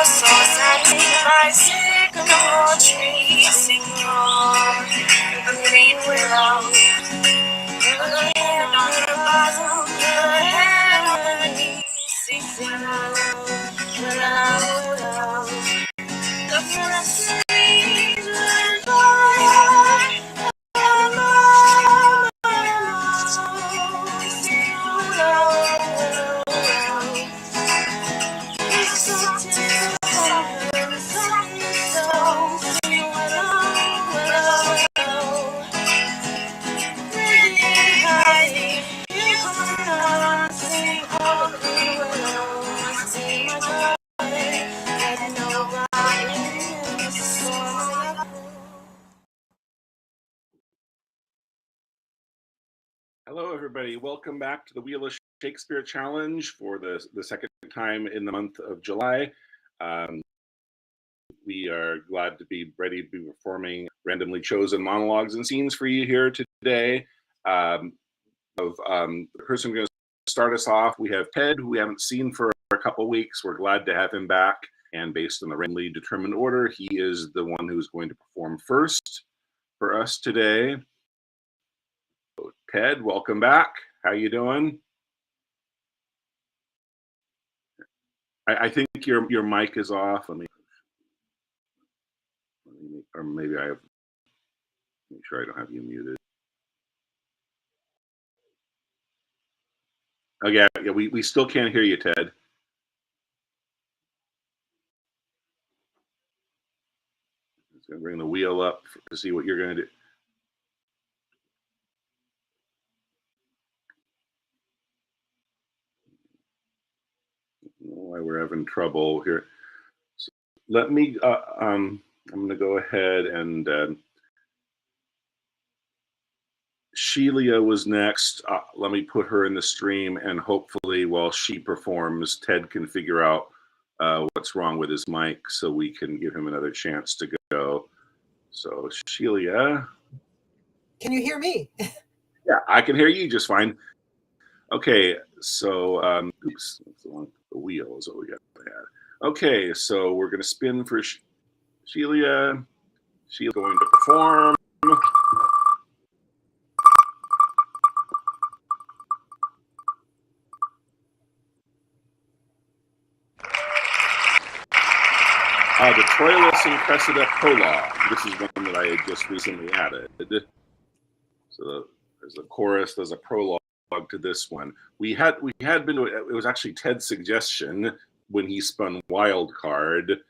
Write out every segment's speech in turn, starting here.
so sadly like sycamore trees sing on the green willow. The hand on her bosom, the hand on her knee sings willow, willow, willow. The forest trees will fly, sing willow, willow, willow. It's so tender, something so sing willow, willow, willow. Really hiding, you come on, sing all the green willow. I see my darling, and nobody in the storm. Hello, everybody. Welcome back to the Wheel of Shakespeare Challenge for the second time in the month of July. We are glad to be ready to be performing randomly chosen monologues and scenes for you here today. The person going to start us off, we have Ted, who we haven't seen for a couple weeks. We're glad to have him back. And based on the randomly determined order, he is the one who's going to perform first for us today. Ted, welcome back. How you doing? I think your mic is off. Let me or maybe I have make sure I don't have you muted. Oh yeah, we still can't hear you, Ted. It's gonna bring the wheel up to see what you're gonna do. Why we're having trouble here. So let me. I'm gonna go ahead and. Sheila was next. Let me put her in the stream, and hopefully, while she performs, Ted can figure out what's wrong with his mic, so we can give him another chance to go. So, Sheila, can you hear me? Yeah, I can hear you just fine. Okay, so oops, that's the wheel is what we got to add. Okay, so we're gonna spin for Sheila. Sheila's going to perform. The Troilus and Cressida prologue. This is one that I had just recently added. So there's a chorus, there's a prologue to this one. We had been to it was actually Ted's suggestion when he spun Wild Card.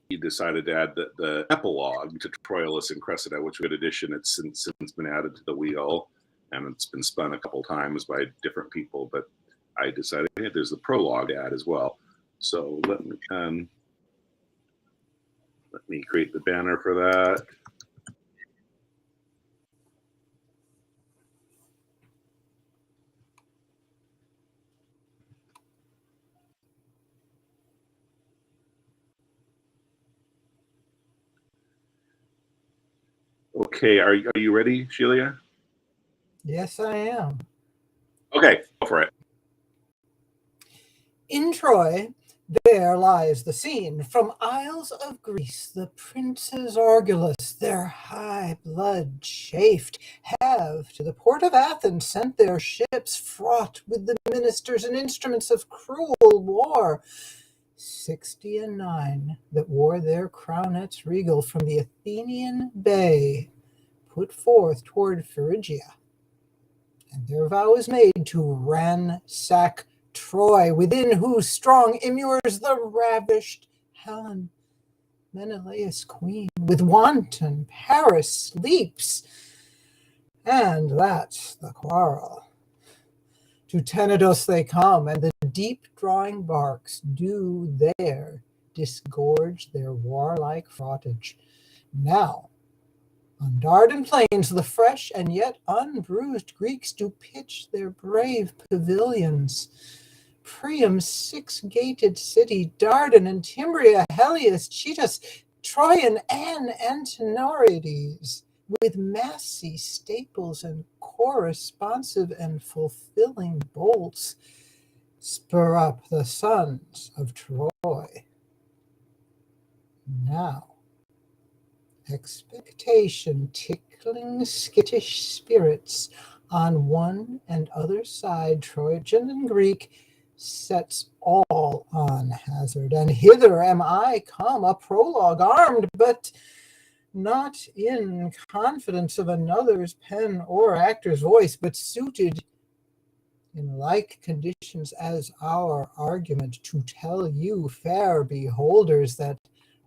He decided to add the epilogue to Troilus and Cressida, which good addition. It's since been added to the wheel, and it's been spun a couple times by different people. But I decided, hey, there's the prologue to add as well. So let me create the banner for that. Okay, are you ready, Sheila? Yes, I am. Okay, go for it. In Troy, there lies the scene. From isles of Greece, the princes Argulus, their high blood chafed, have to the port of Athens sent their ships fraught with the ministers and instruments of cruel war. 69 that wore their crownets regal from the Athenian bay put forth toward Phrygia, and their vow is made to ransack Troy, within whose strong immures the ravished Helen, Menelaus' queen, with wanton Paris sleeps. And that's the quarrel. To Tenedos they come, and the deep-drawing barks do there disgorge their warlike fraughtage. Now, on Dardan plains, the fresh and yet unbruised Greeks do pitch their brave pavilions. Priam's six-gated city, Dardan and Timbria, Helios, Chetus, Troyan, and Antenorides, with massy staples and corresponsive and fulfilling bolts, spur up the sons of Troy. Now, expectation, tickling skittish spirits on one and other side, Trojan and Greek, sets all on hazard. And hither am I come, a prologue, armed, but not in confidence of another's pen or actor's voice, but suited in like conditions as our argument, to tell you, fair beholders, that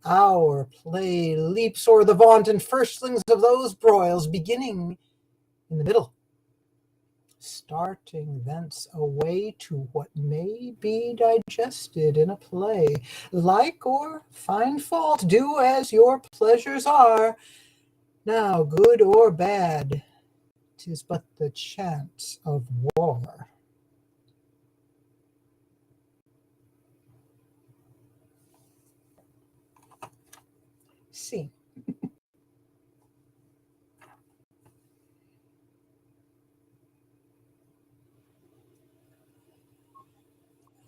our play leaps o'er the vaunted firstlings of those broils, beginning in the middle, starting thence away to what may be digested in a play. Like or find fault, do as your pleasures are. Now, good or bad, 'tis but the chance of war. Scene.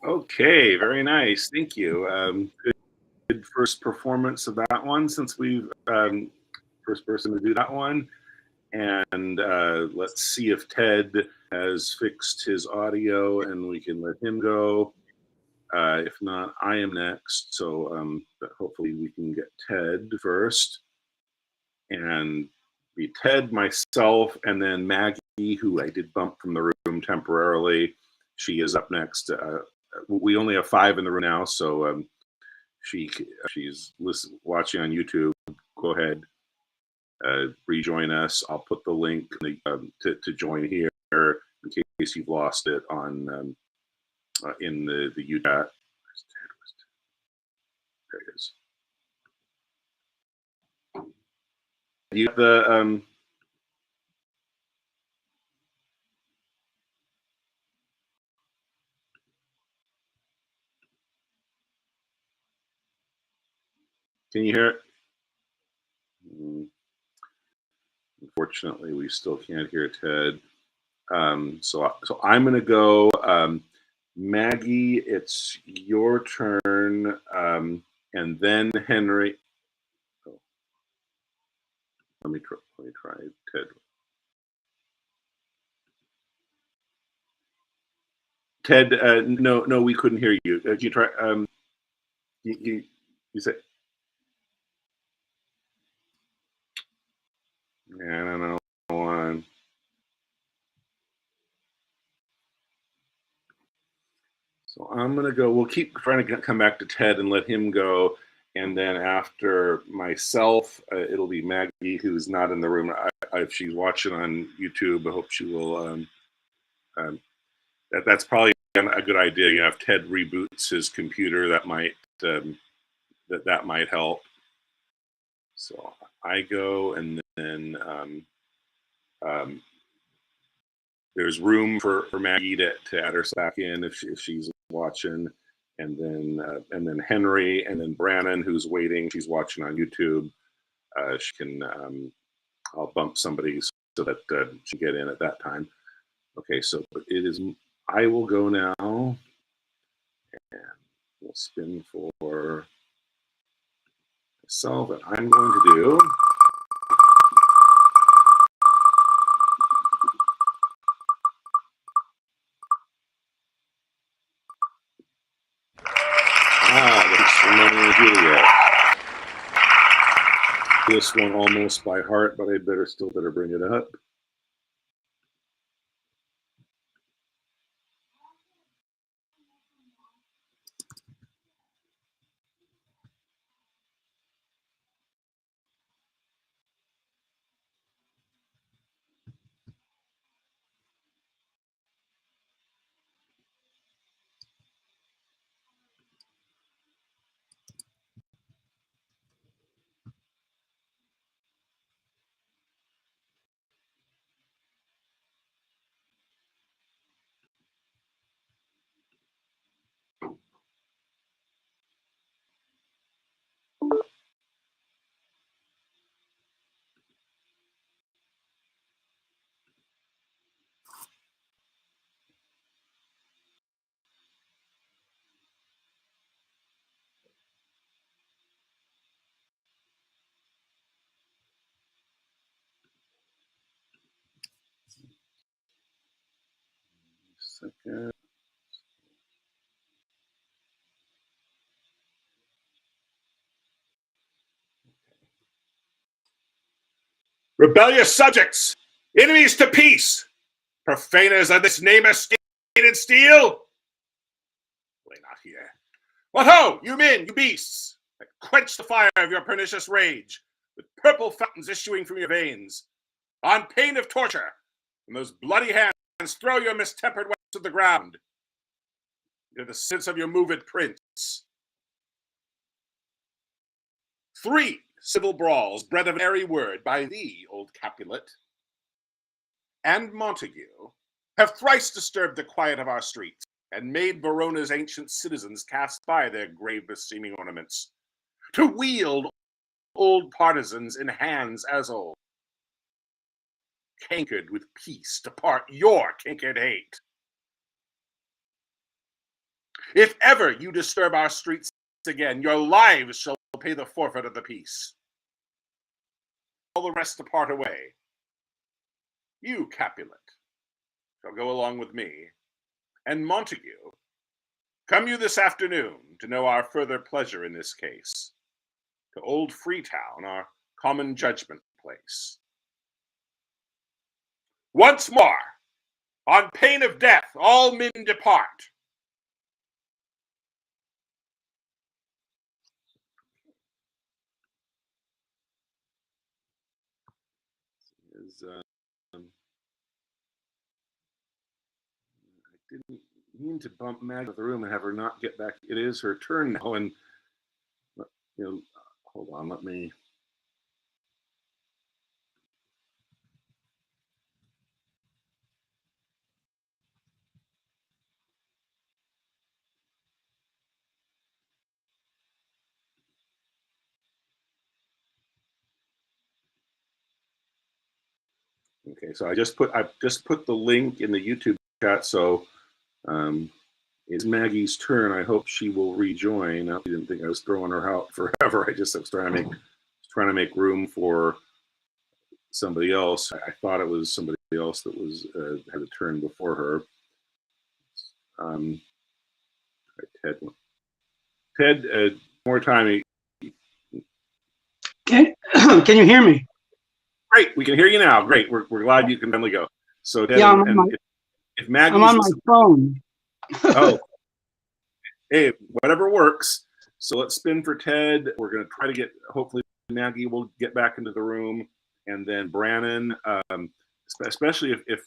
Okay, very nice. Thank you. Good first performance of that one, since we've first person to do that one. And let's see if Ted has fixed his audio and we can let him go. If not, I am next. So hopefully we can get Ted first. And be Ted, myself, and then Maggie, who I did bump from the room temporarily. She is up next. We only have 5 in the room now, so she's watching on YouTube. Go ahead, rejoin us. I'll put the link to join here in case you've lost it on in the YouTube. There it is. You have the can you hear it? Unfortunately, we still can't hear Ted. So I'm going to go. Maggie, it's your turn, and then Henry. Oh, let me try Ted. Ted, no, we couldn't hear you. You try. You said. I don't know. So I'm going to go. We'll keep trying to come back to Ted and let him go. And then after myself, it'll be Maggie, who's not in the room. If she's watching on YouTube, I hope she will. That's probably a good idea. You know, if Ted reboots his computer, that might help. So I go, and then there's room for Maggie to add her back in if she's watching, and then Henry, and then Brannon, who's waiting. She's watching on YouTube. She can. I'll bump somebody so that she can get in at that time. Okay, so it is. I will go now, and we'll spin for myself, and I'm going to do. Romeo and Juliet. This one almost by heart, but I better bring it up. second. Rebellious subjects, enemies to peace, profaners of this name of stated steel. Play not here. What ho, you men, you beasts, that quench the fire of your pernicious rage, with purple fountains issuing from your veins. On pain of torture, from those bloody hands, throw your mistempered weapons to the ground, into the sense of your moved prince. 3 civil brawls, bred of an airy word, by thee, old Capulet, and Montague, have thrice disturbed the quiet of our streets, and made Verona's ancient citizens cast by their grave beseeming ornaments, to wield old partisans in hands as old, cankered with peace, to part your cankered hate. If ever you disturb our streets again, your lives shall pay the forfeit of the peace. All the rest depart away. You, Capulet, shall go along with me, and Montague, come you this afternoon to know our further pleasure in this case, to old Freetown, our common judgment place. Once more, on pain of death, all men depart. I didn't mean to bump Maggie out of the room and have her not get back. It is her turn now, and hold on, let me. Okay, so I've just put the link in the YouTube chat. So it's Maggie's turn. I hope she will rejoin. I didn't think I was throwing her out forever. I just was trying to make room for somebody else. I thought it was somebody else that was had a turn before her. Ted, more time. Can you hear me? Great, we can hear you now. Great, we're glad you can finally go. So Ted, Yeah, if Maggie's I'm on my phone. Oh, hey, whatever works. So let's spin for Ted. We're going to try to get, hopefully Maggie will get back into the room, and then Brannon, especially if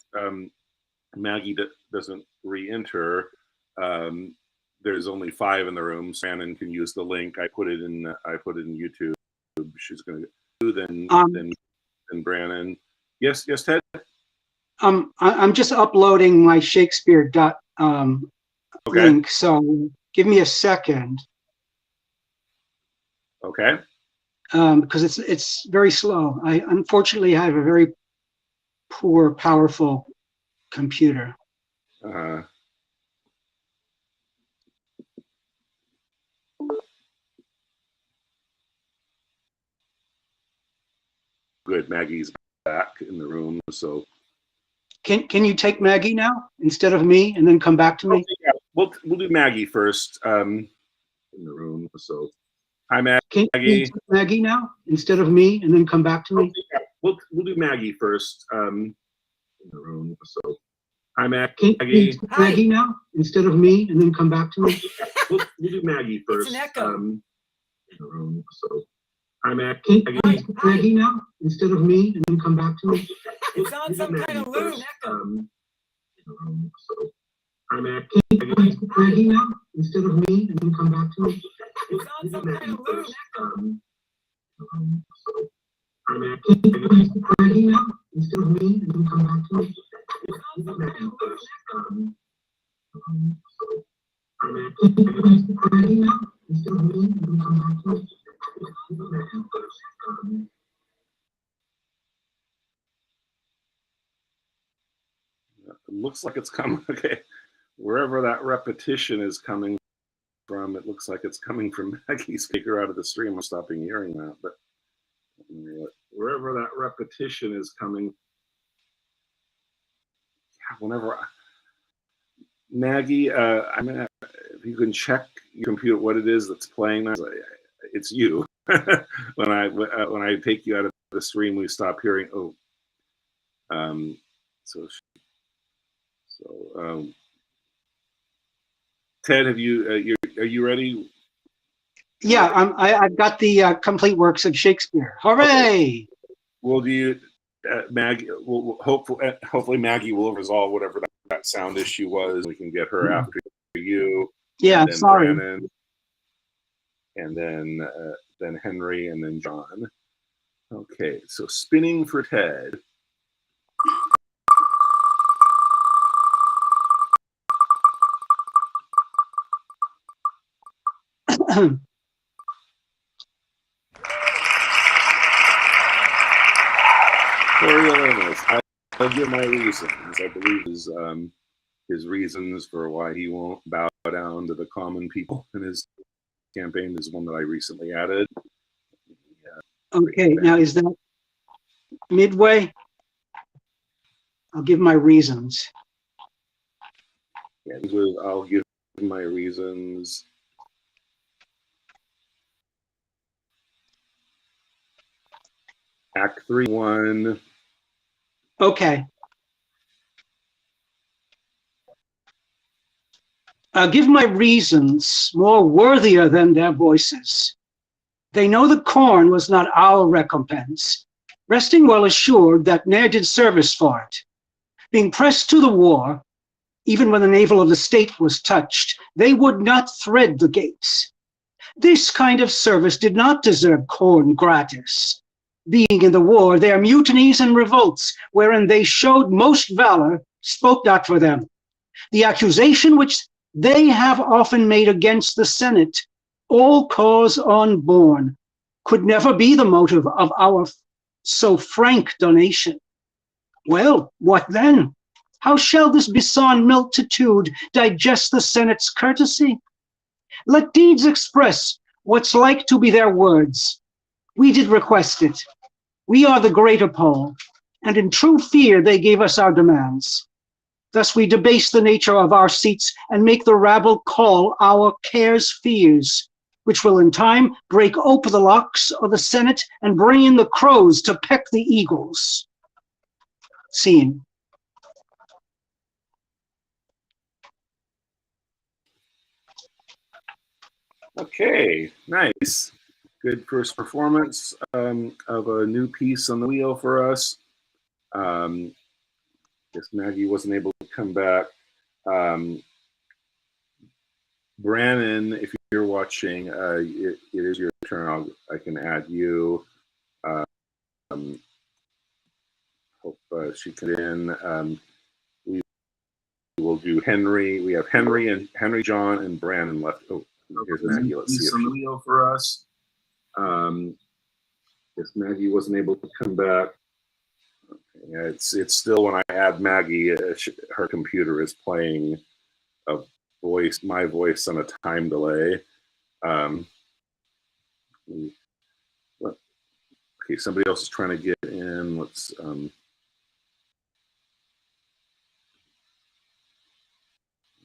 Maggie doesn't re-enter. There's only 5 in the room. So Brannon can use the link. I put it in YouTube. She's going to do then Brannon. Yes, Ted. I'm just uploading my Shakespeare link, so give me a second. Okay. Because it's very slow. I unfortunately have a very poor, powerful computer. Good. Maggie's back in the room. So can you take Maggie now instead of me, and then come back to me? Yeah, we'll do Maggie first. In the room. So hi, Maggie. Can you take Maggie now instead of me, and then come back to me? We'll do Maggie first. In the room. So hi, Maggie. Can you take Maggie now instead of me, and then come back to me? We'll do Maggie first. It's an echo. In the room. So hi, Maggie. Can you take Maggie now instead of me, and then come back to me? It's on some kind of loon echo. In the room. So hi, Maggie. Can you take Maggie now instead of me, and then come back to me? It's on some kind of loon echo. So hi, Maggie. Can you take Maggie now instead of me, and then come back to me? It's on some kind of loon echo. So can you take Maggie now instead of me, and then come back to me? It looks like it's coming. Okay, wherever that repetition is coming from, it looks like it's coming from Maggie's speaker out of the stream. I'm stopping hearing that, but wherever that repetition is coming, whenever Maggie, I'm gonna, if you can check your computer what it is that's playing. It's you. when I take you out of the stream, we stop hearing. Oh, so Ted, have you? Are you ready? Yeah, I've got the complete works of Shakespeare. Hooray! Okay. Well, do you, Maggie? Well, hopefully Maggie will resolve whatever that sound issue was. We can get her after you. Yeah, and then sorry. Brandon, and then Henry, and then John. Okay, so spinning for Ted. Coriolanus, I'll give my reasons. I believe his reasons for why he won't bow down to the common people in his campaign is one that I recently added. Okay, now is that midway? I'll give my reasons. Yeah, I'll give my reasons. Act 3-1. Okay. Give my reasons more worthier than their voices. They know the corn was not our recompense, resting well assured that ne'er did service for it. Being pressed to the war, even when the navel of the state was touched, they would not thread the gates. This kind of service did not deserve corn gratis. Being in the war, their mutinies and revolts, wherein they showed most valor, spoke not for them. The accusation which they have often made against the Senate, all cause unborn, could never be the motive of our so frank donation. Well, what then? How shall this besond multitude digest the Senate's courtesy? Let deeds express what's like to be their words. We did request it. We are the greater poll, and in true fear they gave us our demands. Thus we debase the nature of our seats and make the rabble call our cares fears, which will in time break open the locks of the Senate and bring in the crows to peck the eagles. Scene. Okay, nice. Good first performance of a new piece on the wheel for us. Guess Maggie wasn't able to come back. Brannon, if you're watching, it is your turn. I can add you. Hope she can in. We will do Henry. We have Henry, John, and Brannon left. Oh, here's Maggie. Let's see if she's wheel for us. Guess Maggie wasn't able to come back. Okay, yeah, it's still when I add Maggie, her computer is playing my voice on a time delay. Okay, somebody else is trying to get in. Let's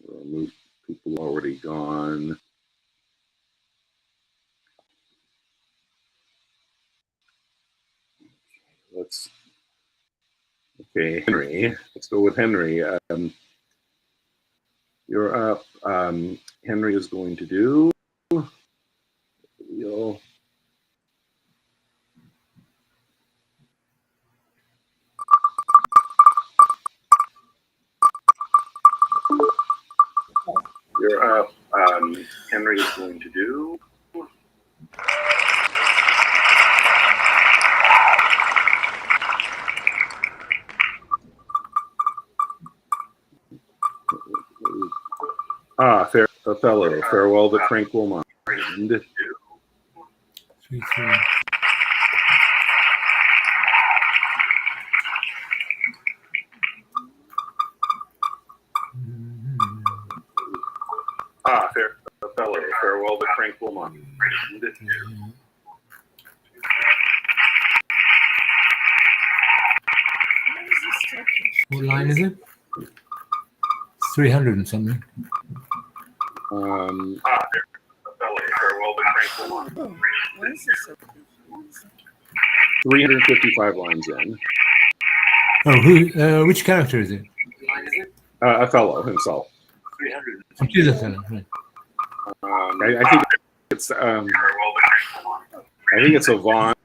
remove people already gone. Okay, Henry. Let's go with Henry. You're up. Henry is going to do. You're up. Henry is going to do. Fair Othello, farewell the tranquil mind. Sweet. Fair Othello, farewell the tranquil mind. What line is it? 300 and something. Um, Farewell to tranquil mind. Why is this so confusing? 355 lines in. Oh, which character is it? Othello himself. It is Othello, right. I think it's a Vaunt,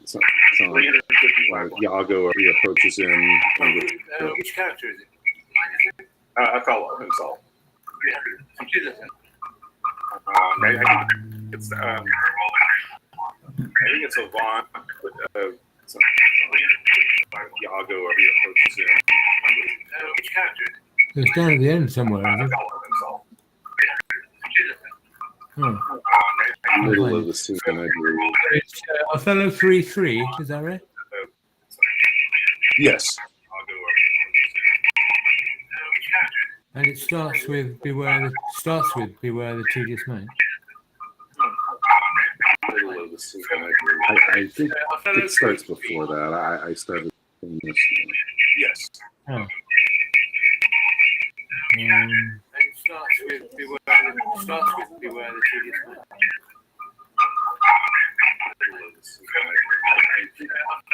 some Iago he approaches him. Which character is it? Othello himself. I think it's a Vaunt, some Iago he approaches him. Which character is it? It's down at the end somewhere, is it? Othello himself. Oh. Middle of the scene, I believe. It's Othello 3-3, is that right? Yes. And it starts with Beware the Tedious Mind. Middle of the scene, I think it starts before that. I started in this one. Yes. Oh. And it starts with Beware the Tedious Mind.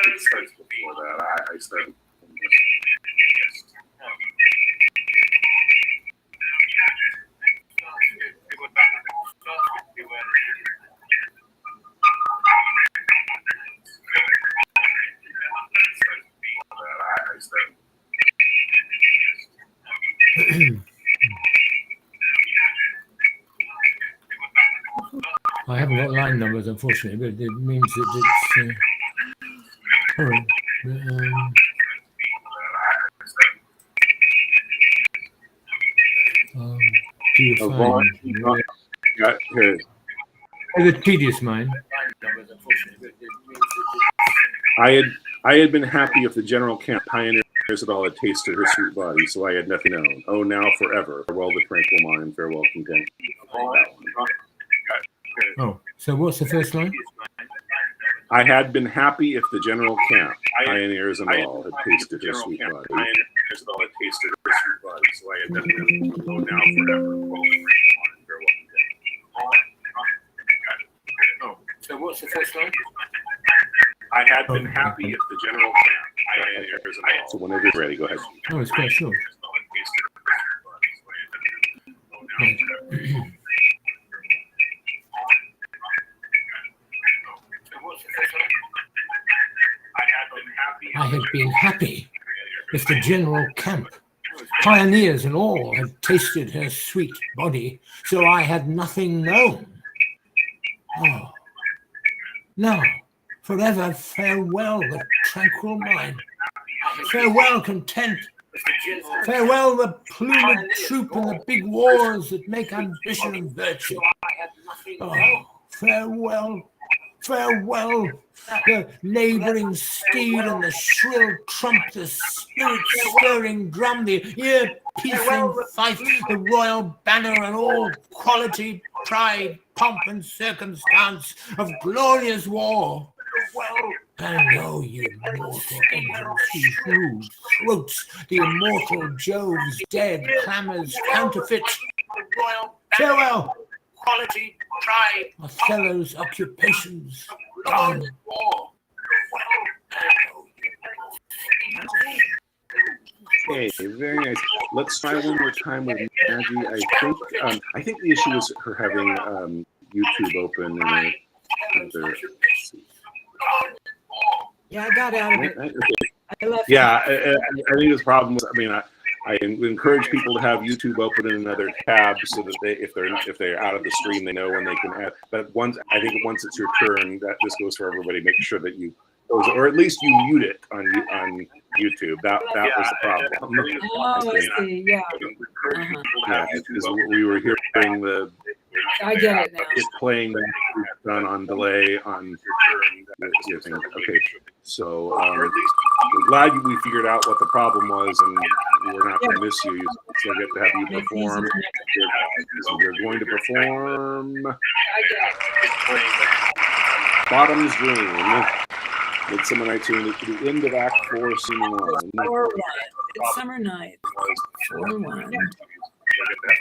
It starts before that. I started in this one. Yes. I haven't got line numbers, unfortunately, but it means that it's. All right. Do you find Here. the Tedious Mind? I had been happy if the general camp pioneers at all had tasted her sweet body, so I had nothing known. Oh, now forever. Farewell the tranquil mind, farewell content. Oh, so what's the first line? I had been happy if the general camp pioneers and all had tasted her sweet body. So I had nothing known. Oh, now forever. Farewell the tranquil mind, farewell content. Oh, so what's the first line? I had been happy if the general camp pioneers and all. So whenever you're ready, go ahead. Oh, it's quite short. I had been happy if the general camp, pioneers and all, had tasted her sweet body, so I had nothing known. Oh, now, forever farewell the tranquil mind, farewell content, farewell the plumed troop and the big wars that make ambition and virtue. Oh, farewell, farewell the neighbouring steed and the shrill trump, the spirit-stirring drum, the ear-piercing fife, the royal banner and all quality, pride, pomp and circumstance of glorious war. And know you mortal engines whose rude throats the immortal Jove's dead clamours counterfeit. Farewell, quality, pride, Othello's occupations done. Okay, very nice. Let's try one more time with Maggie. I think the issue is her having YouTube open and Yeah, I got out of it. Okay. I left. Yeah, I think this problem was. I mean, I encourage people to have YouTube open in another tab so that if they're out of the stream, they know when they can add. But once it's your turn, that this goes for everybody. Make sure that you, or at least you mute it on YouTube. That was the problem. Oh, I see. Yeah. Yeah, because we were hearing the. I get it now. It's playing done on delay on your thing. Okay, so we're glad we figured out what the problem was, and we're not going to miss you. You still get to have you perform. So we're going to perform Bottom's Dream. Midsummer Night's Dream, the end of Act 4, Scene 1. Midsummer Night. 4-1. Oops. Here we go.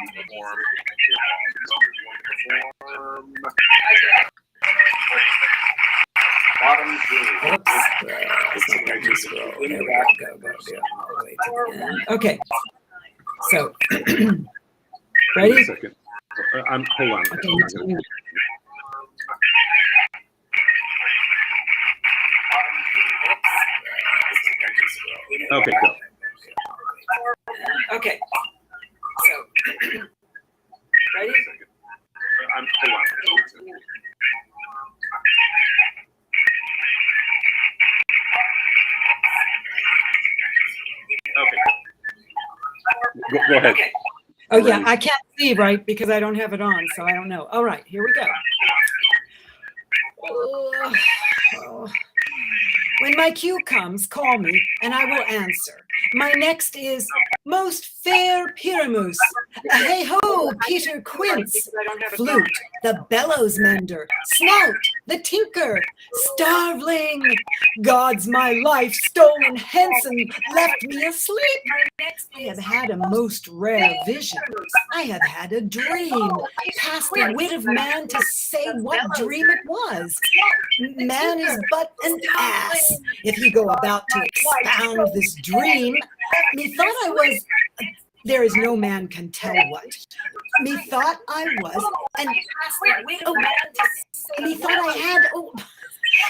All the way to the end. Okay. So, ready? Wait a second. Hold on. Okay, Okay, go. Okay. So, ready? Hold on. Okay. Go ahead. Okay. Oh, yeah, I can't see, right, because I don't have it on, so I don't know. All right, here we go. When my cue comes, call me, and I will answer. My next is most fair Pyramus. Hey-ho, Peter Quince. Flute, the bellows mender. Snout, the tinker. Starveling. God's my life stolen hence and left me asleep. I have had a most rare vision. I have had a dream. Past the wit of man to say what dream it was. Man is but an ass if he go about to expound this dream. Methought I was, there is no man can tell what. Methought I was, and methought I had,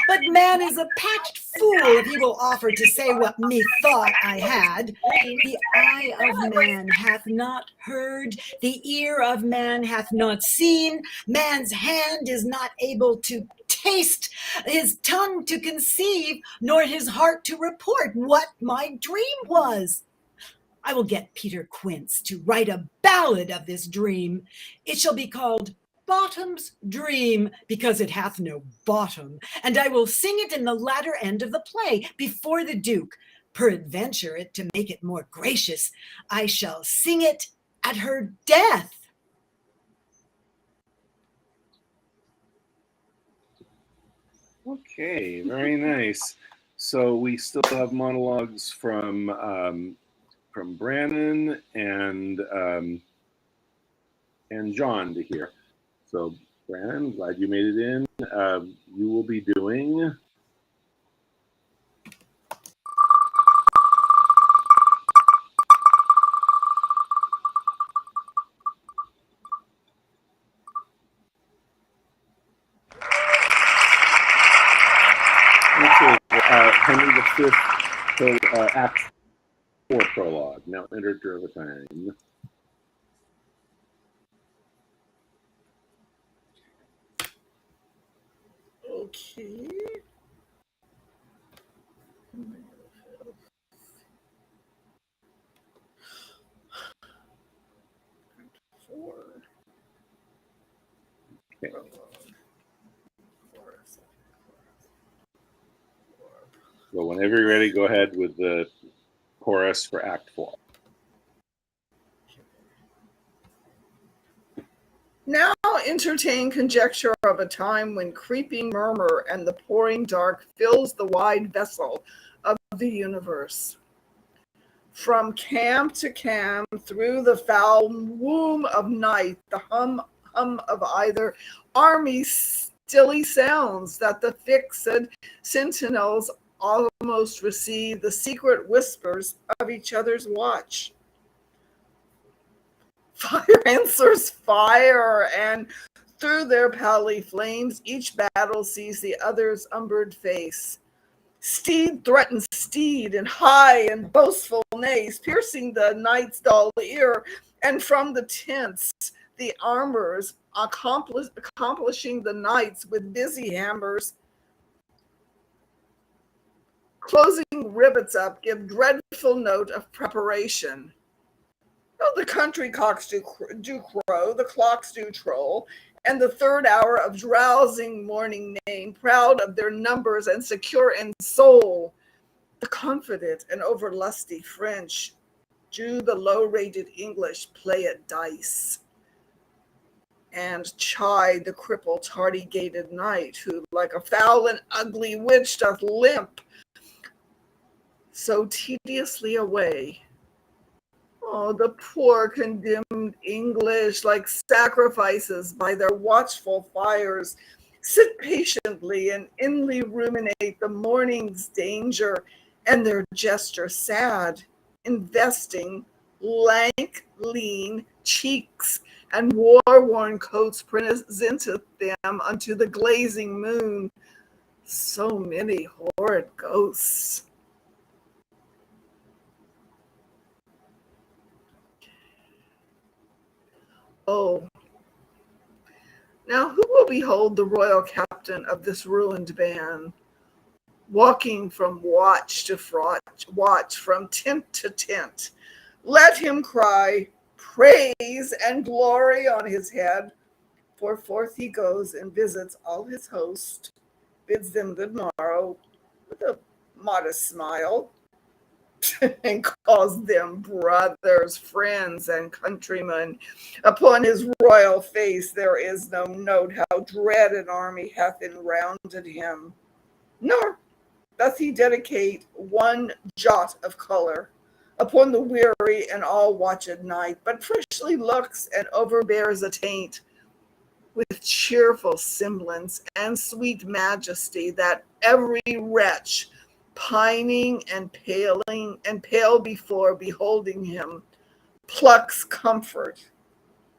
but man is a patched fool if he will offer to say what methought I had. The eye of man hath not heard, the ear of man hath not seen, man's hand is not able to taste, his tongue to conceive, nor his heart to report what my dream was. I will get Peter Quince to write a ballad of this dream. It shall be called Bottom's Dream, because it hath no bottom, and I will sing it in the latter end of the play before the Duke. Peradventure, it to make it more gracious, I shall sing it at her death. Okay, very nice. So we still have monologues from Brannon and John to hear. So Brannon, glad you made it in. You will be doing. Henry V, Act 4 prologue. Now enter Dervatine. Okay. Okay. So whenever you're ready, go ahead with the chorus for Act 4. Now entertain conjecture of a time when creeping murmur and the pouring dark fills the wide vessel of the universe. From camp to camp, through the foul womb of night, the hum of either army stilly sounds that the fixed sentinels almost receive the secret whispers of each other's watch. Fire answers fire, and through their pally flames, each battle sees the other's umbered face. Steed threatens steed in high and boastful neighs, piercing the night's dull ear, and from the tents, the armorers accomplishing the knights with busy hammers. Closing rivets up give dreadful note of preparation. Though the country cocks do crow, the clocks do troll, and the third hour of drowsing morning name, proud of their numbers and secure in soul. The confident and over-lusty French do the low-rated English play at dice, and chide the crippled tardy-gated knight, who like a foul and ugly witch doth limp so tediously away Oh, the poor condemned English, like sacrifices by their watchful fires, sit patiently and inly ruminate the morning's danger, and their gesture sad, investing lank, lean cheeks and war-worn coats presenteth them unto the glazing moon. So many horrid ghosts. Oh, now who will behold the royal captain of this ruined band, walking from watch to watch, from tent to tent? Let him cry praise and glory on his head, for forth he goes and visits all his host, bids them good morrow with a modest smile, and calls them brothers, friends, and countrymen. Upon his royal face there is no note how dread an army hath enrounded him, nor doth he dedicate one jot of color upon the weary and all watched night, but freshly looks and overbears a taint with cheerful semblance and sweet majesty, that every wretch pining and pale before beholding him plucks comfort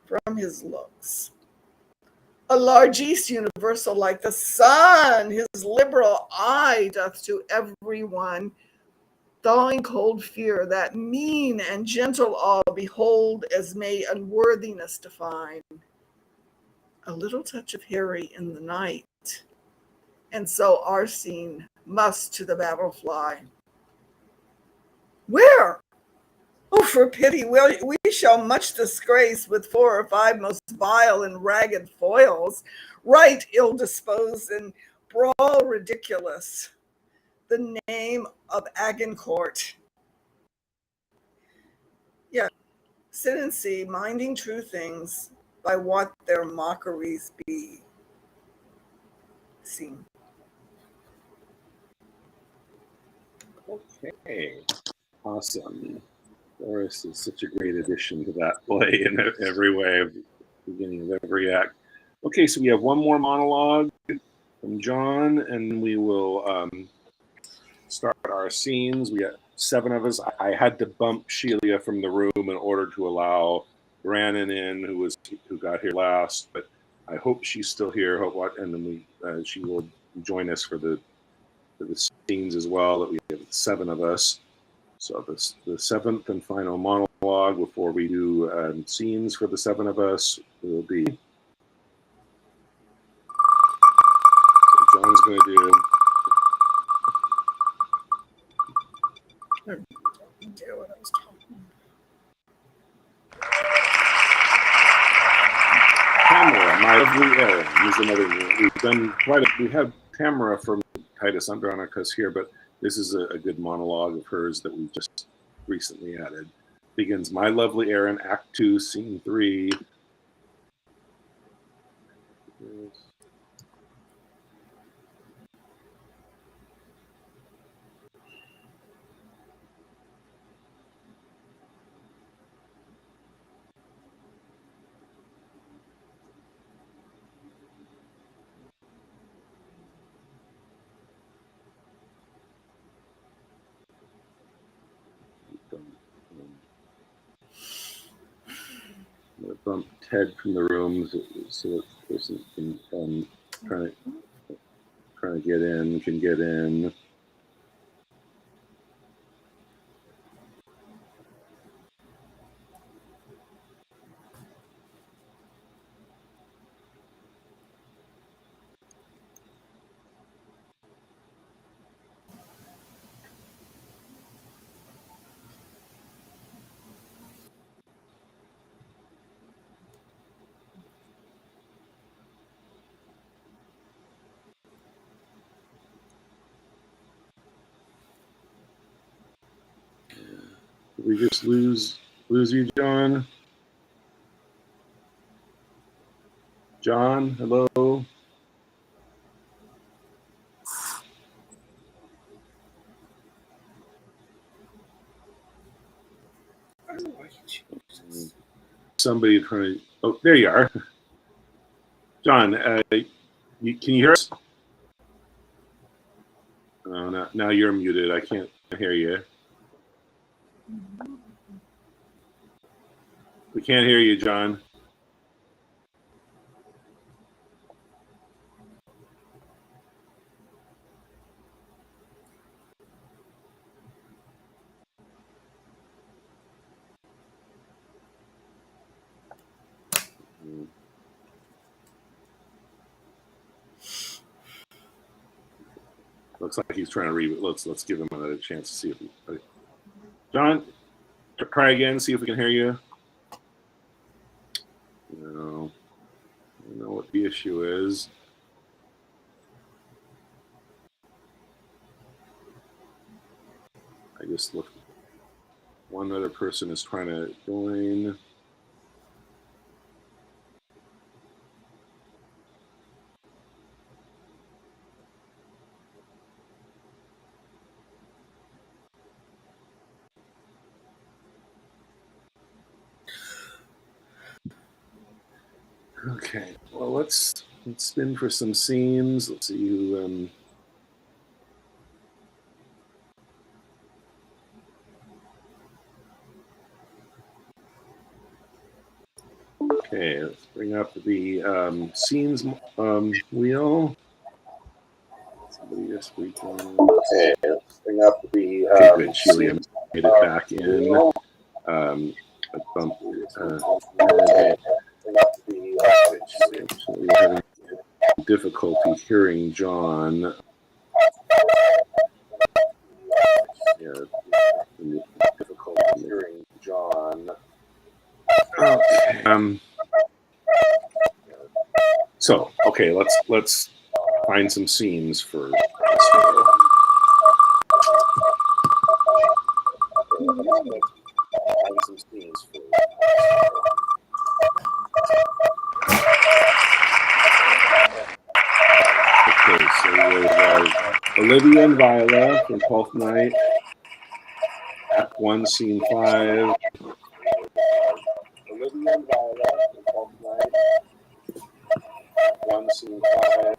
from his looks. A largesse universal like the sun, his liberal eye doth to every one, thawing cold fear, that mean and gentle all behold as may unworthiness define. A little touch of Harry in the night, and so Arsene must to the battle fly. Where? Oh, for pity, we shall much disgrace with 4 or 5 most vile and ragged foils, right ill disposed and brawl ridiculous, the name of Agincourt. Yeah, sit and see, minding true things by what their mockeries be. Scene. Okay, awesome. Doris is such a great addition to that play in every way, of beginning of every act. Okay, so we have one more monologue from John, and we will start our scenes. We got 7 of us. I had to bump Sheila from the room in order to allow Brannon in, who got here last. But I hope she's still here. And then she will join us for the scenes as well. That we have 7 of us. So the 7th and final monologue before we do scenes for the 7 of us will be. So John's going to do. What I was talking. Tamara, my lovely Erin. Here's another one. We've done we have Tamara from Titus Andronicus here, but this is a good monologue of hers that we just recently added. Begins, my lovely Erin, Act 2, Scene 3. I'm going to bump Ted from the room so that person can trying to get in, can get in. Did we just lose you, John? John, hello? somebody trying to. Oh, there you are, John. Can you hear us? Oh, now you're muted. I can't hear you. We can't hear you, John. Looks like he's trying to read it. Let's give him another chance to see if he. Okay. John, try again. See if we can hear you. No, I don't know what the issue is. I just looked. One other person is trying to join. Okay, well let's spin for some scenes. Let's see who. Okay, let's bring up the scenes wheel. Somebody just freaking. Okay, let's bring up the. Okay, good. Shelia made it back in. We're having difficulty hearing John. Yeah, difficulty hearing John. Okay. So okay, let's find some scenes for this video. Find some scenes for. Okay, so we have Olivia and Viola from 12th Night, Act 1, Scene 5. Olivia and Viola from 12th Night, Act 1, Scene 5.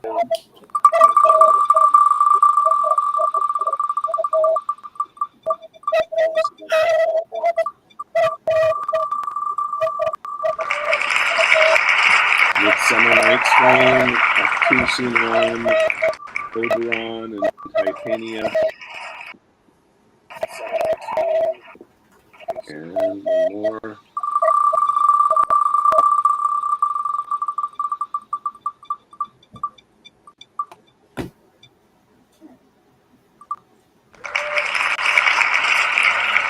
Midsummer Night's Dream, Act 2, Scene 1, Oberon and Titania. And one more.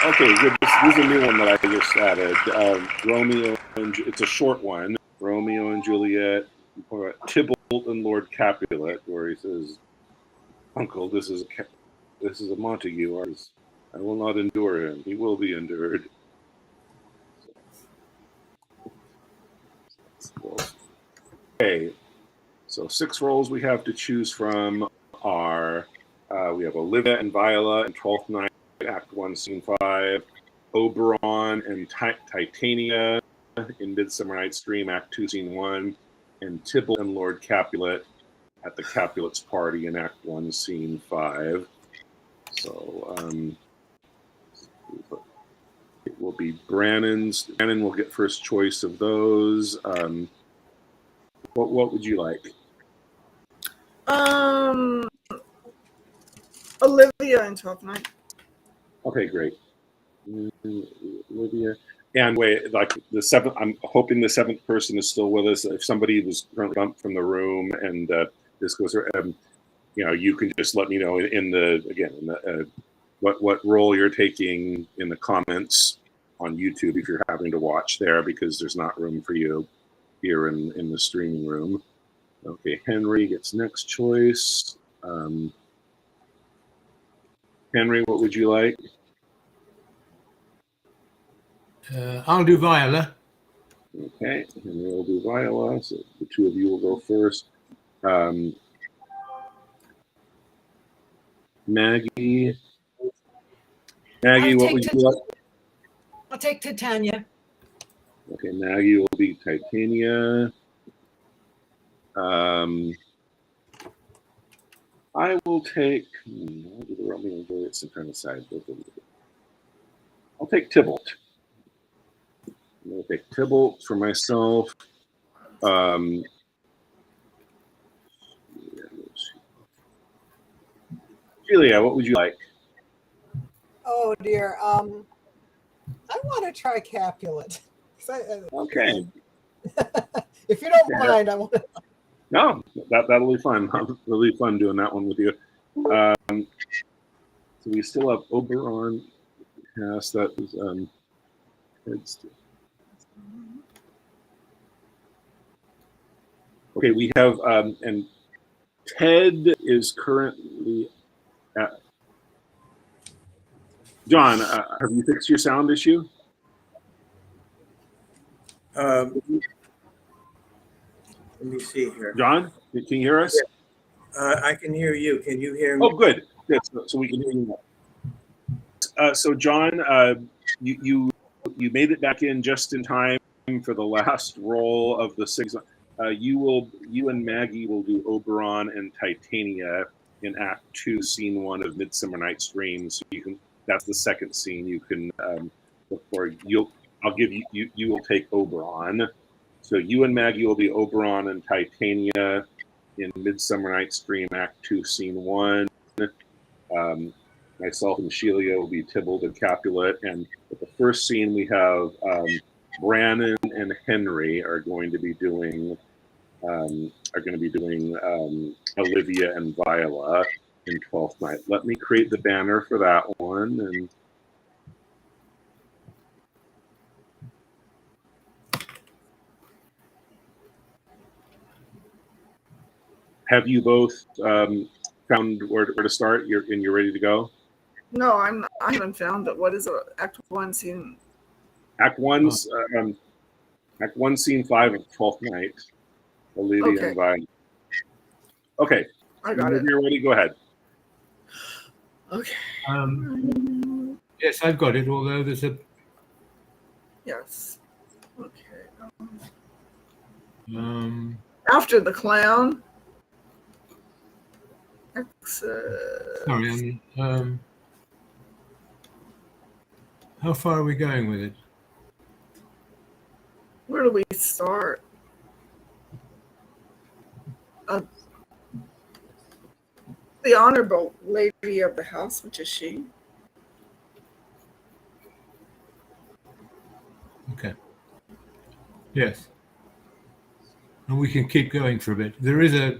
Okay, good. This is a new one that I just added. Romeo and it's a short one. Romeo and Juliet, Tybalt and Lord Capulet, where he says, "Uncle, this is a Montague. I will not endure him. He will be endured." Okay, so 6 roles we have to choose from are we have Olivia and Viola in 12th Night, Act 1, Scene 5, Oberon and Titania in Midsummer Night's Dream, Act 2, Scene 1, and Tybalt and Lord Capulet at the Capulet's party in Act 1, Scene 5. So it will be Brannon's. Brannon will get first choice of those. What would you like? Olivia in 12th Night. Okay, great. Olivia. And wait, like the 7th, I'm hoping the 7th person is still with us. If somebody was currently bumped from the room and this goes, you can just let me know in the what role you're taking in the comments on YouTube if you're having to watch there, because there's not room for you here in the streaming room. Okay, Henry gets next choice. Henry, what would you like? I'll do Viola. Okay, Henry will do Viola, so the 2 of you will go first. Maggie, what would you like? I'll take Titania. Okay, Maggie will be Titania. I will take. I'll do the Romeo and Juliet Synchronicide. I'll take Tybalt. I'm going to take Tybalt for myself. Julia, what would you like? Oh dear. I want to try Capulet. Okay. If you don't mind, I want to. No, that'll be fun. It'll be fun doing that one with you. So we still have Oberon. Yes, that is okay. We have and Ted is currently at. John, have you fixed your sound issue? Let me see here. John, can you hear us? I can hear you. Can you hear me? Oh, good. Good. So we can hear you now. So John, you made it back in just in time for the last roll of the six. You and Maggie will do Oberon and Titania in Act 2, Scene 1 of Midsummer Night's Dream. So you can. That's the second scene. You can look for. I'll give you. You will take Oberon. So you and Maggie will be Oberon and Titania in Midsummer Night's Dream, Act 2, Scene 1. Myself and Shelia will be Tybalt and Capulet. And at the first scene, we have Brannon and Henry are going to be doing Olivia and Viola in Twelfth Night. Let me create the banner for that one. And have you both found where to start? You're ready to go? No, I haven't found it. What is it? Act 1, Scene. Act 1's Act 1, Scene 5 of Twelfth Night. Olivia and Viola. Okay. I got it. You're ready. Go ahead. Okay. Yes, I've got it. Although there's a. Yes. Okay. After the clown. Sorry. How far are we going with it? Where do we start? The Honorable Lady of the House, which is she. Okay. Yes. And we can keep going for a bit. There is a.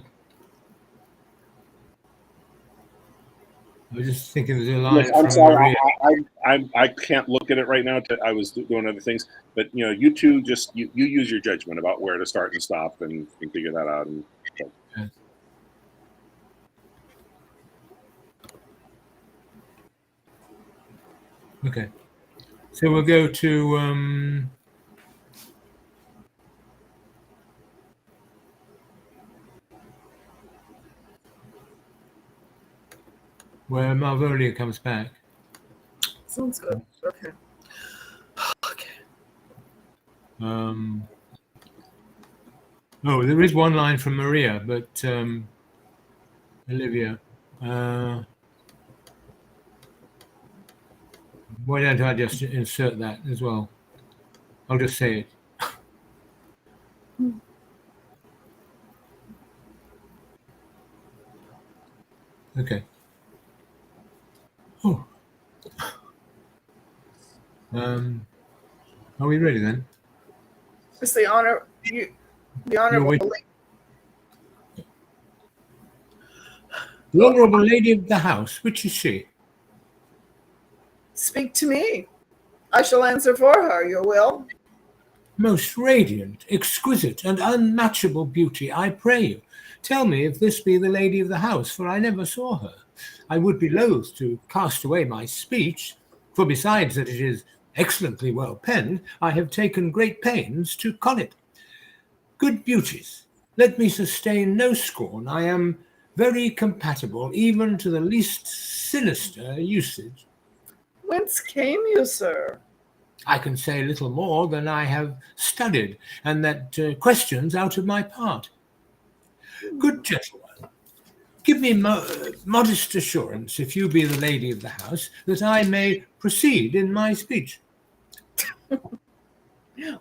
I was just thinking there's a line. Yes, I'm from sorry. Maria. I can't look at it right now. I was doing other things, but you two just you use your judgment about where to start and stop, and figure that out. And so. Yes. Okay. So we'll go to where Malvolia comes back. Sounds good. Okay. Okay. Oh, there is one line from Maria, but Olivia. Why don't I just insert that as well? I'll just say it. Okay. Oh. Are we ready then? It's the Honorable The Honourable Lady of the House, which is she? Speak to me. I shall answer for her, your will. Most radiant, exquisite, and unmatchable beauty, I pray you, tell me if this be the lady of the house, for I never saw her. I would be loath to cast away my speech, for besides that it is excellently well penned, I have taken great pains to con it. Good beauties, let me sustain no scorn. I am very compatible, even to the least sinister usage. Whence came you, sir? I can say little more than I have studied, and that questions out of my part. Good gentleman, give me modest assurance, if you be the lady of the house, that I may proceed in my speech.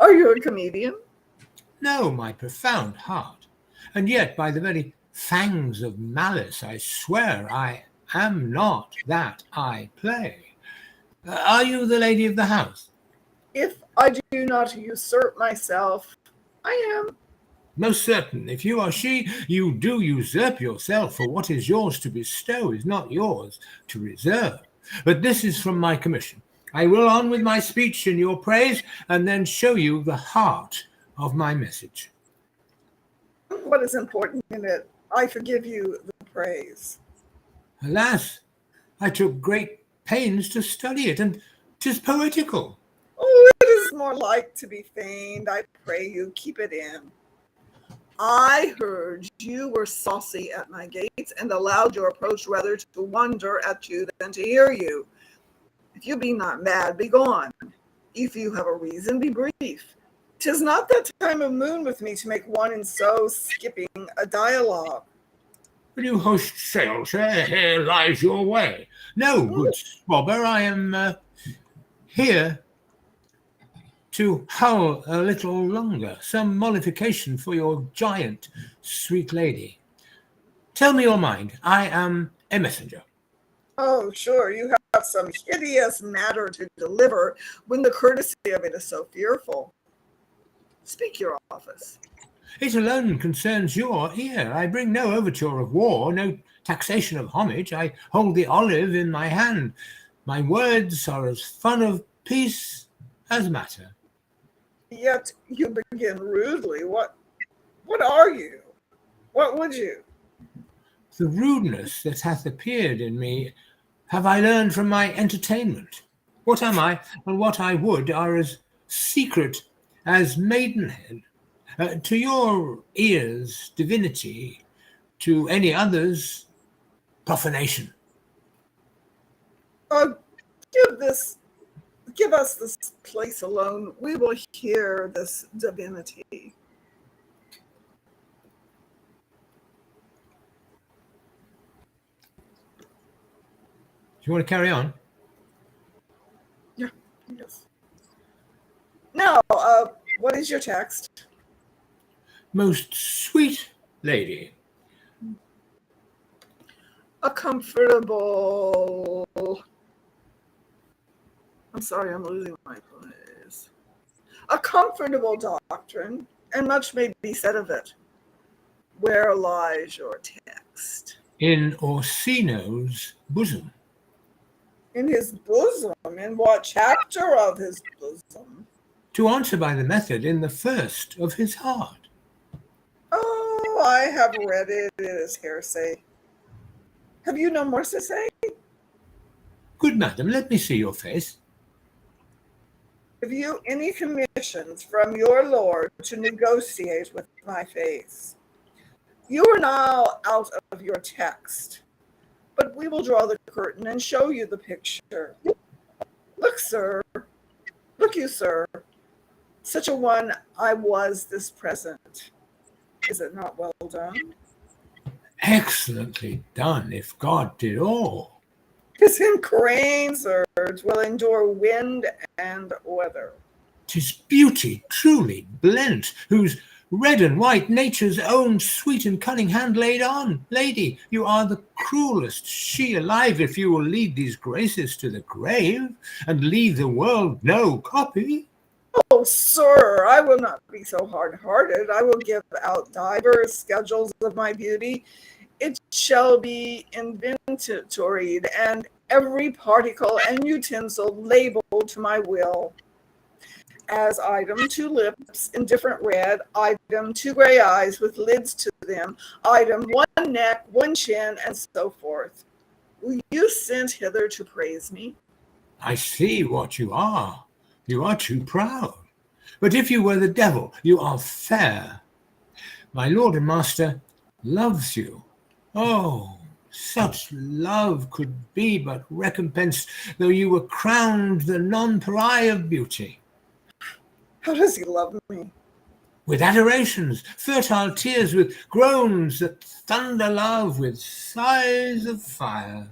Are you a comedian? No, my profound heart, and yet by the very fangs of malice I swear I am not that I play. Are you the lady of the house? If I do not usurp myself, I am. Most certain, if you are she, you do usurp yourself, for what is yours to bestow is not yours to reserve. But this is from my commission. I will on with my speech in your praise, and then show you the heart of my message. What is important in it? I forgive you the praise. Alas, I took great pains to study it, and 'tis poetical. Oh, it is more like to be feigned. I pray you keep it in. I heard you were saucy at my gates, and allowed your approach rather to wonder at you than to hear you. If you be not mad, be gone. If you have a reason, be brief. 'Tis not that time of moon with me to make one and so skipping a dialogue. Will you host sail, sir? Here lies your way. No, good swabber, I am here to howl a little longer, some mollification for your giant, sweet lady. Tell me your mind. I am a messenger. Oh, sure, you have some hideous matter to deliver when the courtesy of it is so fearful. Speak your office. It alone concerns your ear. I bring no overture of war, no taxation of homage. I hold the olive in my hand. My words are as fun of peace as matter. Yet you begin rudely. What are you? What would you? The rudeness that hath appeared in me have I learned from my entertainment. What am I, and what I would, are as secret as maidenhead. To your ears, divinity; to any others, profanation. Give us this place alone. We will hear this divinity. Do you want to carry on? Yeah, yes. Now, what is your text? Most sweet lady. A comfortable... I'm sorry, I'm losing my place. A comfortable doctrine, and much may be said of it. Where lies your text? In Orsino's bosom. In his bosom? In what chapter of his bosom? To answer by the method, in the first of his heart. Oh, I have read it. It is hearsay. Have you no more to say? Good madam, let me see your face. Have you any commissions from your lord to negotiate with my face? You are now out of your text, but we will draw the curtain and show you the picture. Look, sir. Look you, sir. Such a one I was this present. Is it not well done? Excellently done, if God did all. 'Tis in cranes, sir, will endure wind and weather. 'Tis beauty truly blent, whose red and white nature's own sweet and cunning hand laid on. Lady, you are the cruelest she alive, if you will lead these graces to the grave, and leave the world no copy. Oh, sir, I will not be so hard-hearted. I will give out divers schedules of my beauty. It shall be inventoried, and every particle and utensil labeled to my will. As item 2 lips, indifferent red; item 2 gray eyes with lids to them; item 1 neck, 1 chin, and so forth. Were you sent hither to praise me? I see what you are. You are too proud. But if you were the devil, you are fair. My lord and master loves you. Oh, Such love could be but recompensed, though you were crowned the nonpareil of beauty. How does he love me? With adorations, fertile tears, with groans that thunder love, with sighs of fire.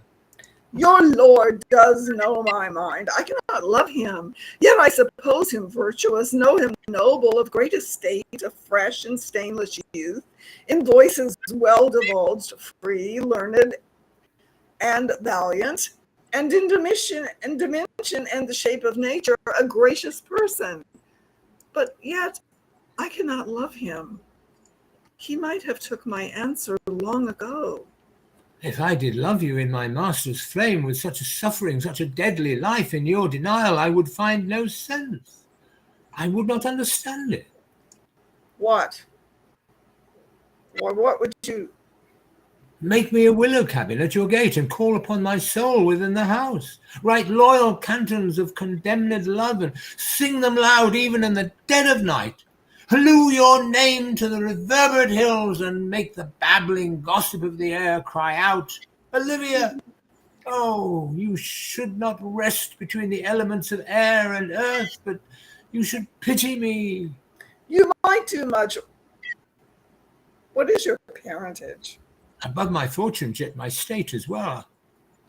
Your Lord does know my mind. I cannot love him, yet I suppose him virtuous, know him noble, of great estate, of fresh and stainless youth, in voices well divulged, free, learned, and valiant, and in dimension and the shape of nature, a gracious person. But yet I cannot love him. He might have took my answer long ago. If I did love you in my master's flame, with such a suffering, such a deadly life in your denial, I would find no sense. I would not understand it. What? Or what would you? Make me a willow cabin at your gate, and call upon my soul within the house. Write loyal cantons of condemned love, and sing them loud even in the dead of night. Halloo your name to the reverberate hills, and make the babbling gossip of the air cry out, Olivia! Oh, you should not rest between the elements of air and earth, but you should pity me. You might do much. What is your parentage? Above my fortunes, yet my state as well.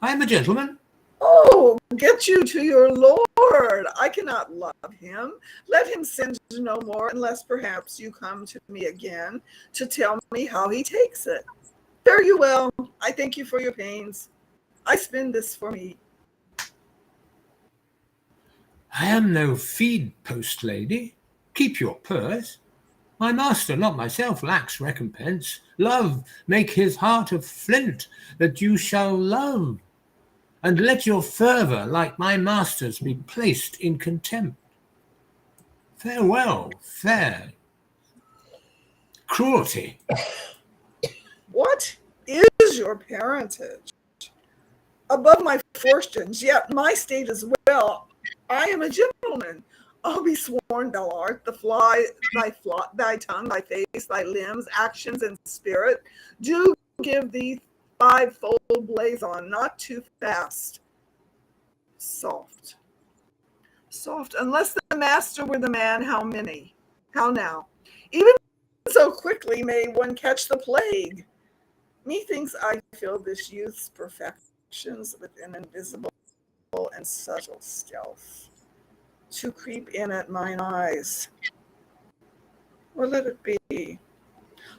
I am a gentleman. Oh, get you to your Lord. I cannot love him. Let him send no more, unless perhaps you come to me again to tell me how he takes it. Fare you well. I thank you for your pains. I spend this for me. I am no feed post lady. Keep your purse. My master, not myself, lacks recompense. Love, make his heart of flint, that you shall love. And let your fervour, like my master's, be placed in contempt. Farewell, fair cruelty. What is your parentage? Above my fortunes, yet my state is well. I am a gentleman. I'll be sworn thou art thy tongue, thy face, thy limbs, actions, and spirit do give thee fivefold blazon, not too fast. Soft. Soft, unless the master were the man, how many? How now? Even so quickly may one catch the plague. Methinks I feel this youth's perfections with an invisible and subtle stealth to creep in at mine eyes. Or let it be.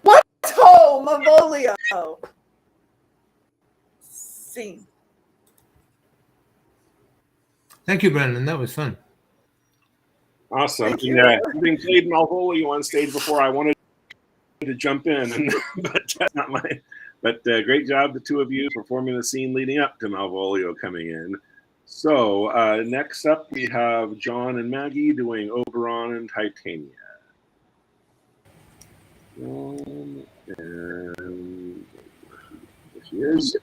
What ho, Malvolio! Scene. Thank you, Brendan. That was fun. Awesome. Thank you. Yeah, having played Malvolio on stage before, I wanted to jump in, but not my. But great job, the two of you, performing the scene leading up to Malvolio coming in. So next up, we have John and Maggie doing Oberon and Titania. And there she is.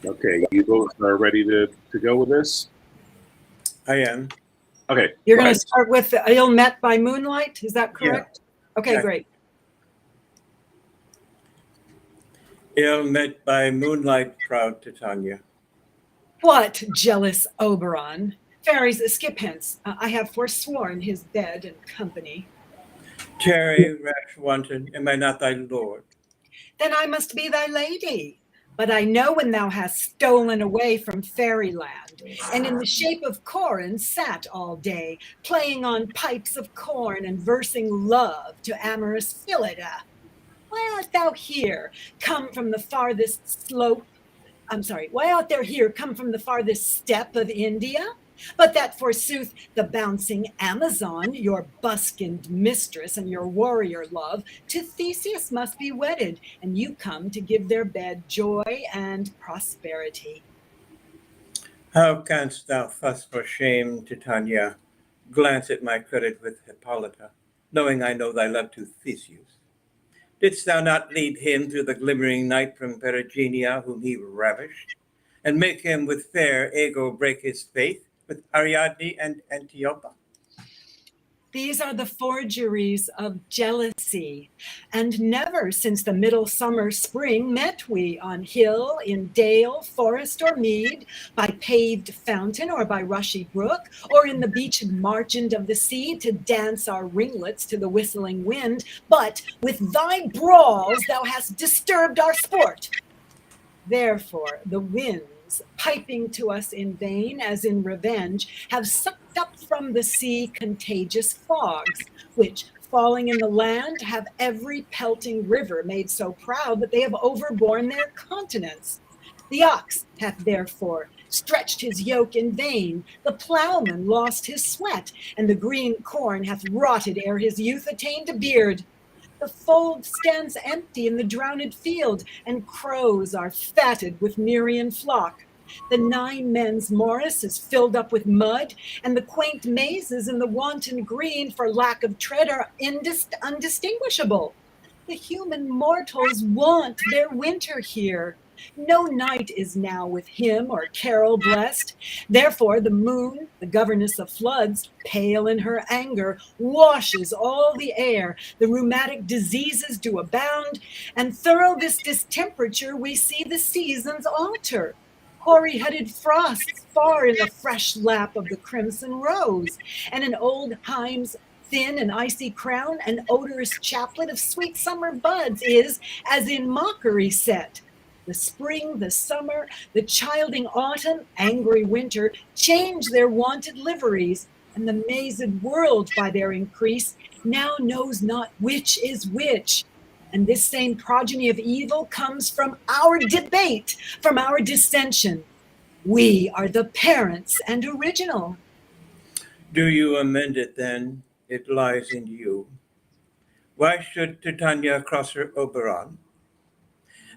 Okay, you both are ready to go with this? I am. Okay. You're go going ahead. to start with Ill Met by Moonlight. Is that correct? Okay, Yeah. great. Ill met by moonlight, proud Titania. What, jealous Oberon? Fairies, skip hence. I have forsworn his bed and company. Tarry, rash wanton, am I not thy lord? Then I must be thy lady. But I know when thou hast stolen away from fairyland, and in the shape of Corin sat all day, playing on pipes of corn and versing love to amorous Phillida. Why art thou here, come from the farthest slope? Why art thou here, come from the farthest steppe of India? But that forsooth the bouncing Amazon, your buskined mistress and your warrior love, to Theseus must be wedded, and you come to give their bed joy and prosperity. How canst thou fuss for shame, Titania, glance at my credit with Hippolyta, knowing I know thy love to Theseus? Didst thou not lead him through the glimmering night from Perigenia, whom he ravished, and make him with fair Ago break his faith with Ariadne and Antiopa? These are the forgeries of jealousy, and never since the middle summer spring met we on hill, in dale, forest, or mead, by paved fountain or by rushy brook, or in the beached margent of the sea to dance our ringlets to the whistling wind, but with thy brawls thou hast disturbed our sport. Therefore the winds, piping to us in vain as in revenge, have sucked up from the sea contagious fogs, which, falling in the land, have every pelting river made so proud that they have overborne their continents. The ox hath therefore stretched his yoke in vain, the plowman lost his sweat, and the green corn hath rotted ere his youth attained a beard. The fold stands empty in the drowned field, and crows are fatted with Nerean flock. The 9 men's morris is filled up with mud, and the quaint mazes in the wanton green for lack of tread are undistinguishable. The human mortals want their winter here. No night is now with hymn or carol blessed. Therefore the moon, the governess of floods, pale in her anger, washes all the air. The rheumatic diseases do abound, and thorough this distemperature we see the seasons alter. Hoary-headed frosts far in the fresh lap of the crimson rose, and an old Himes thin and icy crown, an odorous chaplet of sweet summer buds is, as in mockery set. The spring, the summer, the childing autumn, angry winter, change their wonted liveries, and the mazed world by their increase now knows not which is which. And this same progeny of evil comes from our debate, from our dissension. We are the parents and original. Do you amend it then? It lies in you. Why should Titania cross her Oberon?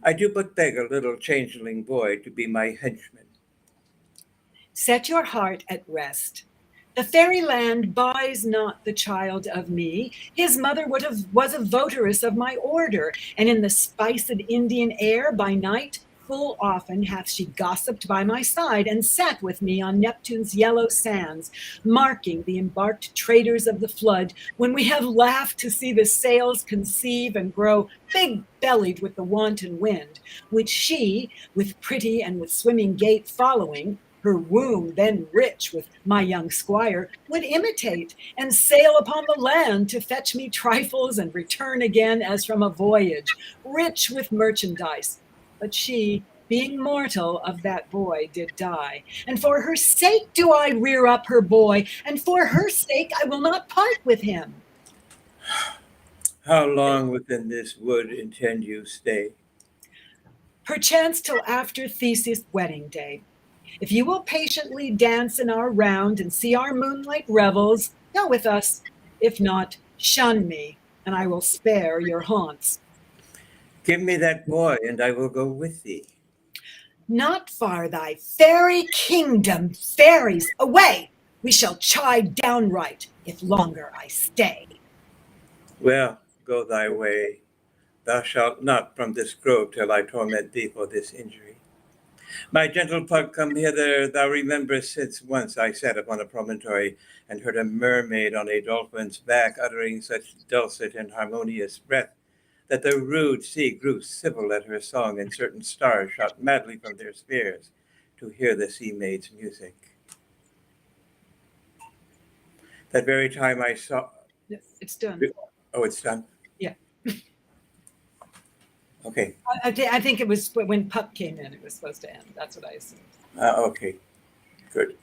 I do but beg a little changeling boy to be my henchman. Set your heart at rest. The fairy land buys not the child of me. His mother was a votaress of my order, and in the spiced Indian air by night, full often hath she gossiped by my side and sat with me on Neptune's yellow sands, marking the embarked traders of the flood, when we have laughed to see the sails conceive and grow big-bellied with the wanton wind, which she, with pretty and with swimming gait following, her womb then rich with my young squire, would imitate and sail upon the land to fetch me trifles and return again as from a voyage, rich with merchandise. But she, being mortal, of that boy did die. And for her sake do I rear up her boy, and for her sake I will not part with him. How long within this wood intend you stay? Perchance till after Theseus' wedding day. If you will patiently dance in our round and see our moonlight revels, go with us. If not, shun me, and I will spare your haunts. Give me that boy, and I will go with thee. Not far thy fairy kingdom, fairies, away! We shall chide downright, if longer I stay. Well, go thy way. Thou shalt not from this grove till I torment thee for this injury. My gentle pug, come hither. Thou rememberest since once I sat upon a promontory and heard a mermaid on a dolphin's back uttering such dulcet and harmonious breath that the rude sea grew civil at her song, and certain stars shot madly from their spheres to hear the sea maid's music. That very time I saw... It's done. Oh, it's done? Yeah. Okay. I think it was when Pup came in, it was supposed to end. That's what I assumed. Okay, good.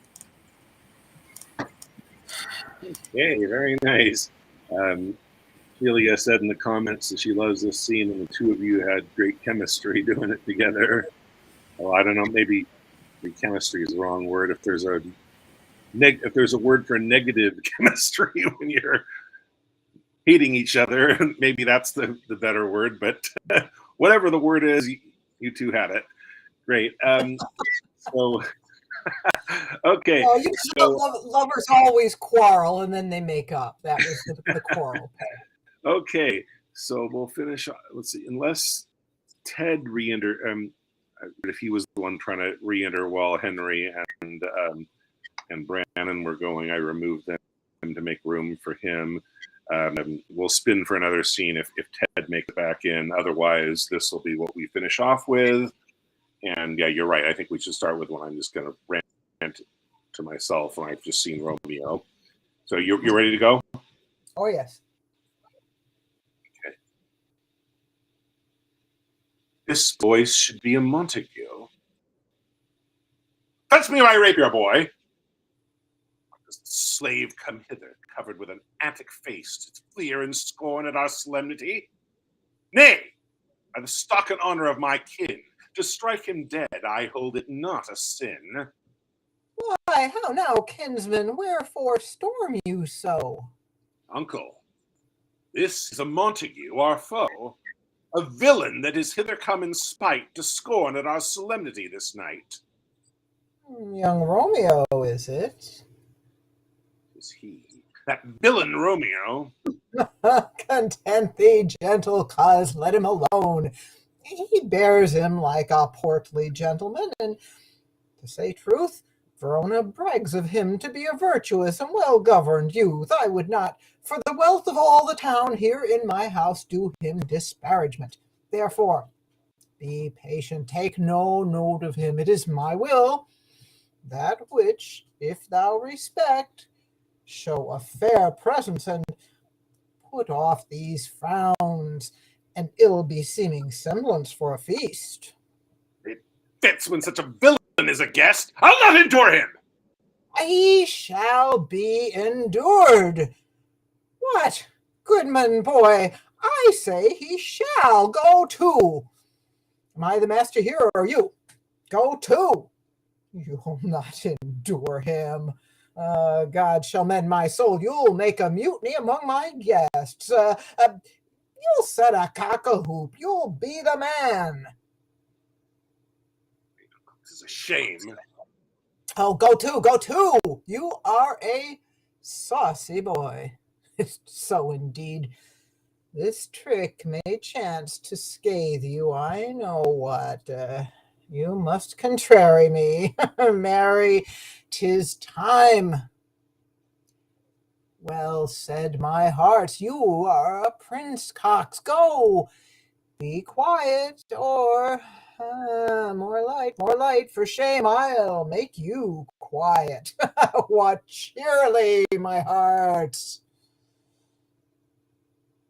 Okay, very nice. Celia said in the comments that she loves this scene, and the two of you had great chemistry doing it together. Oh, I don't know, maybe chemistry is the wrong word. If there's a word for negative chemistry when you're hating each other, maybe that's the better word. But whatever the word is, you two had it. Great. So, okay. Well, So, lovers always quarrel and then they make up. That was the quarrel. okay, so we'll finish. Let's see. Unless Ted re-enter, if he was the one trying to re-enter while Henry and Brannon were going, I removed them to make room for him. We'll spin for another scene if Ted makes it back in. Otherwise, this will be what we finish off with. And yeah, you're right. I think we should start with one I'm just going to rant to myself when I've just seen Romeo. So you're ready to go? Oh, yes. Okay. This voice should be a Montague. Fetch me my rapier, boy. Does the slave come hither, covered with an antic face, to fleer in scorn at our solemnity? Nay, by the stock and honor of my kin, to strike him dead, I hold it not a sin. Why, how now, kinsman, wherefore storm you so? Uncle, this is a Montague, our foe, a villain that is hither come in spite to scorn at our solemnity this night. Young Romeo, is it? Is he, that villain Romeo? Content thee, gentle coz, let him alone. He bears him like a portly gentleman, and to say truth, Verona brags of him to be a virtuous and well-governed youth. I would not, for the wealth of all the town here in my house, do him disparagement. Therefore, be patient, take no note of him. It is my will, that which, if thou respect, show a fair presence, and put off these frowns and ill-beseeming semblance for a feast. It fits when such a villain is a guest. I'll not endure him. He shall be endured. What, goodman boy, I say he shall go too. Am I the master here, or are you? Go too. You'll not endure him. God shall mend my soul. You'll make a mutiny among my guests. You'll set a cock-a-hoop. You'll be the man. This is a shame. Oh, go too. You are a saucy boy. So indeed. This trick may chance to scathe you. I know what. You must contrary me. Marry, 'tis time. Well said, my heart. You are a prince, Cox. Go. Be quiet, or more light. For shame, I'll make you quiet. What cheerly, my heart.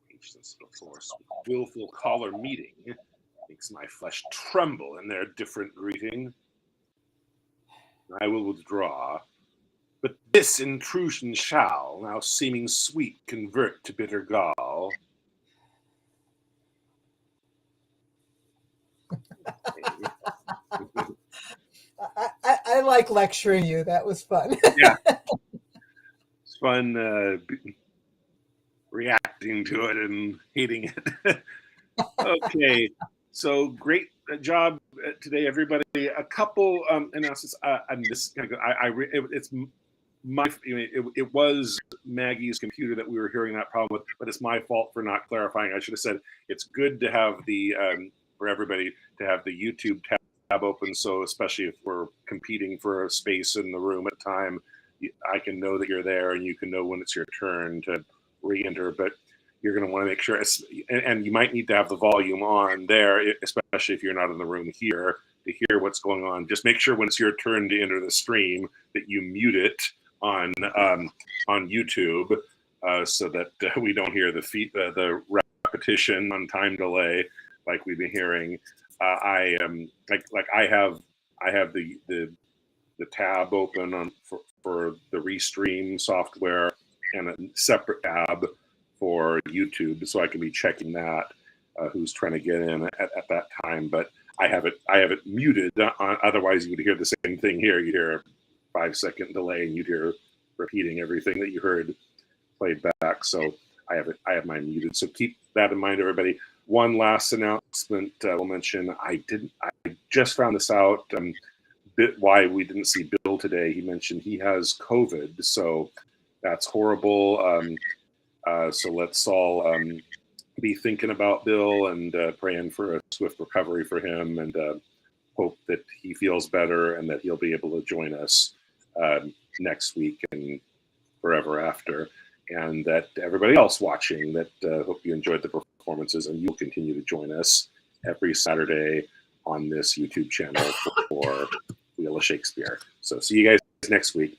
Patience before willful choler meeting makes my flesh tremble in their different greeting. I will withdraw, but this intrusion shall, now seeming sweet, convert to bitter gall. I like lecturing you. That was fun. Yeah. It's fun reacting to it and hating it. Okay, so great job today, everybody. A couple announcements. It was Maggie's computer that we were hearing that problem with, but it's my fault for not clarifying. I should have said it's good to have the for everybody to have the YouTube tab open. So especially if we're competing for a space in the room at a time, I can know that you're there, and you can know when it's your turn to re-enter. But you're going to want to make sure, and you might need to have the volume on there, especially if you're not in the room here, to hear what's going on. Just make sure when it's your turn to enter the stream that you mute it on YouTube, so that we don't hear the repetition on time delay like we've been hearing. I have the tab open for the Restream software, and a separate tab for YouTube, so I can be checking that who's trying to get in at that time. But I have it muted. Otherwise, you would hear the same thing here. You hear a 5-second delay, and you'd hear repeating everything that you heard played back. So I have mine muted. So keep that in mind, everybody. One last announcement we'll mention. I just found this out. Why we didn't see Bill today. He mentioned he has COVID, so that's horrible. So let's all be thinking about Bill and praying for a swift recovery for him, and hope that he feels better and that he'll be able to join us next week and forever after. And that everybody else watching, that hope you enjoyed the performances, and you'll continue to join us every Saturday on this YouTube channel for Wheel of Shakespeare. So see you guys next week.